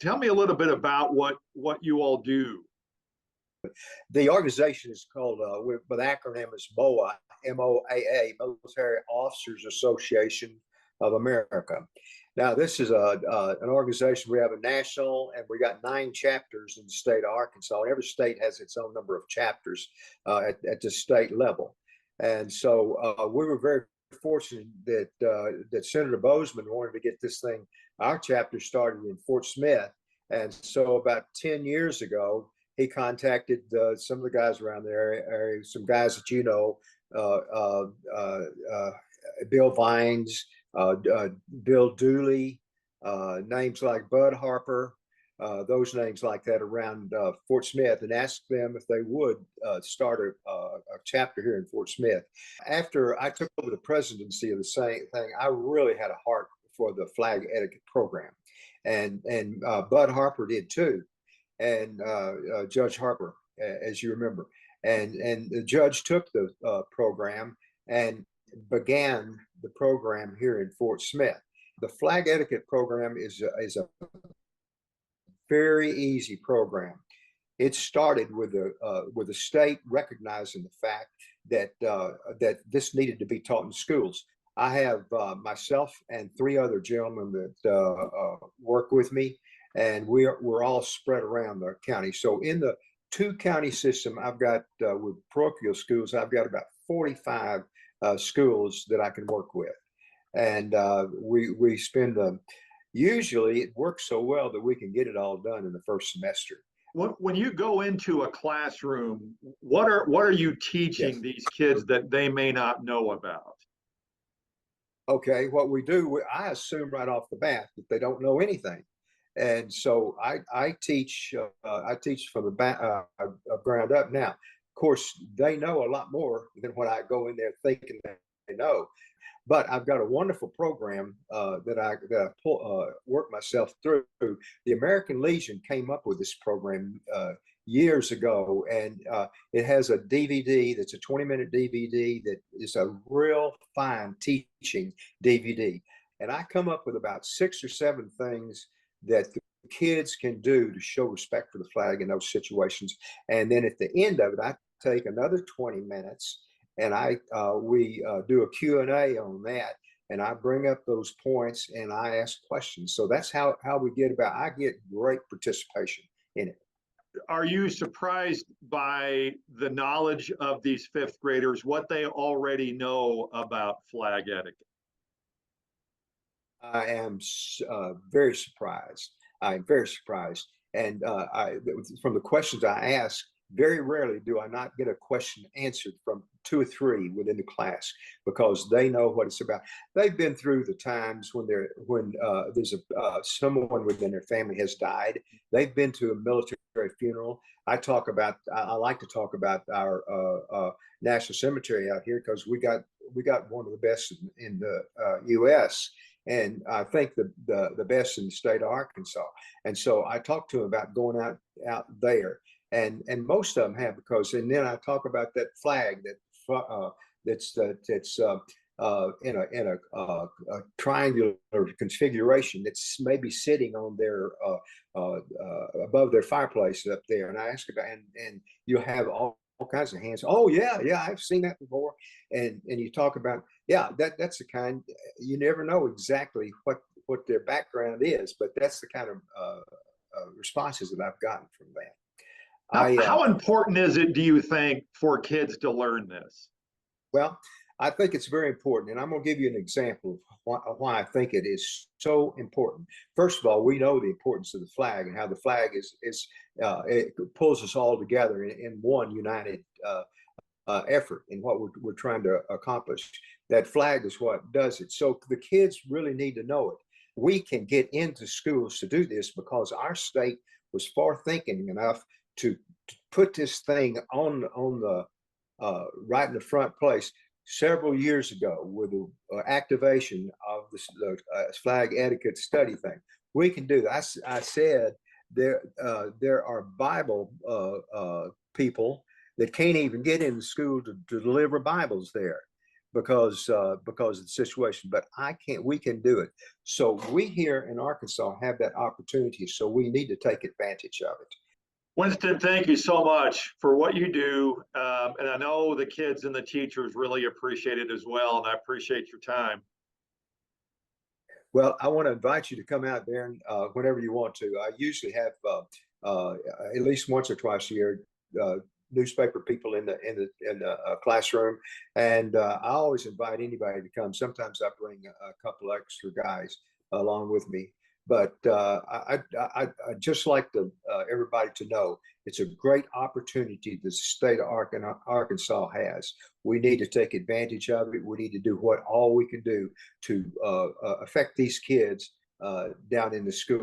Tell me a little bit about what you all do. The organization is called, with acronym is M.O.A.A, M-O-A-A, Military Officers Association of America. Now, this is an organization. We have a national, and we got 9 chapters in the state of Arkansas. Every state has its own number of chapters at the state level. And so we were very fortunate that Senator Bozeman wanted to get this thing, our chapter started in Fort Smith. And so about 10 years ago, he contacted some of the guys around there, some guys that you know, Bill Vines, Bill Dooley, names like Bud Harper, those names like that around Fort Smith, and asked them if they would start a chapter here in Fort Smith. After I took over the presidency of the same thing, I really had a heart for the flag etiquette program, and Bud Harper did too, and Judge Harper, as you remember, and the judge took the program and began the program here in Fort Smith. The flag etiquette program is a very easy program. It started with the state recognizing the fact that that this needed to be taught in schools. I have myself and 3 other gentlemen that work with me, and we're all spread around the county. So in the 2-county system, I've got with parochial schools, I've got about 45 schools that I can work with, and we spend usually it works so well that we can get it all done in the first semester. When you go into a classroom, what are you teaching these kids that they may not know about? Okay, what we do, I assume right off the bat that they don't know anything, and so I teach from the ground up. Now, of course, they know a lot more than what I go in there thinking they know, but I've got a wonderful program that I work myself through. The American Legion came up with this program years ago, and it has a DVD that's a 20-minute DVD that is a real fine teaching DVD. And I come up with about 6 or 7 things that the kids can do to show respect for the flag in those situations. And then at the end of it, I take another 20 minutes and we do a Q&A on that. And I bring up those points and I ask questions. So that's how we get about, I get great participation in it. Are you surprised by the knowledge of these 5th graders, what they already know about flag etiquette? I am very surprised. I'm very surprised. And from the questions I ask, very rarely do I not get a question answered from 2 or 3 within the class, because they know what it's about. They've been through the times when there's someone within their family has died. They've been to a military funeral. I like to talk about our national cemetery out here, because we got one of the best in the U.S. and I think the best in the state of Arkansas. And so I talk to them about going out there. And most of them have, and then I talk about that flag that's in a triangular configuration that's maybe sitting on their above their fireplace up there. And I ask about, and you'll have all kinds of hands. Oh yeah, I've seen that before. And you talk about, that's the kind, you never know exactly what their background is, but that's the kind of responses that I've gotten from that. How important is it, do you think, for kids to learn this? Well, I think it's very important, and I'm going to give you an example of why I think it is so important. First of all, we know the importance of the flag and how the flag it pulls us all together in one united effort in what we're trying to accomplish. That flag is what does it. So the kids really need to know it. We can get into schools to do this because our state was far thinking enough to put this thing on the right in the front place several years ago with the activation of the flag etiquette study thing. We can do that. I said there are Bible people that can't even get into school to deliver Bibles there. because of the situation. But I can't. We can do it. So we here in Arkansas have that opportunity. So we need to take advantage of it. Winston, thank you so much for what you do. And I know the kids and the teachers really appreciate it as well. And I appreciate your time. Well, I want to invite you to come out there whenever you want to. I usually have at least once or twice a year newspaper people in the classroom, and I always invite anybody to come. Sometimes I bring a couple extra guys along with me, but I just like everybody to know it's a great opportunity the state of Arkansas has. We need to take advantage of it. We need to do all we can do to affect these kids down in the school.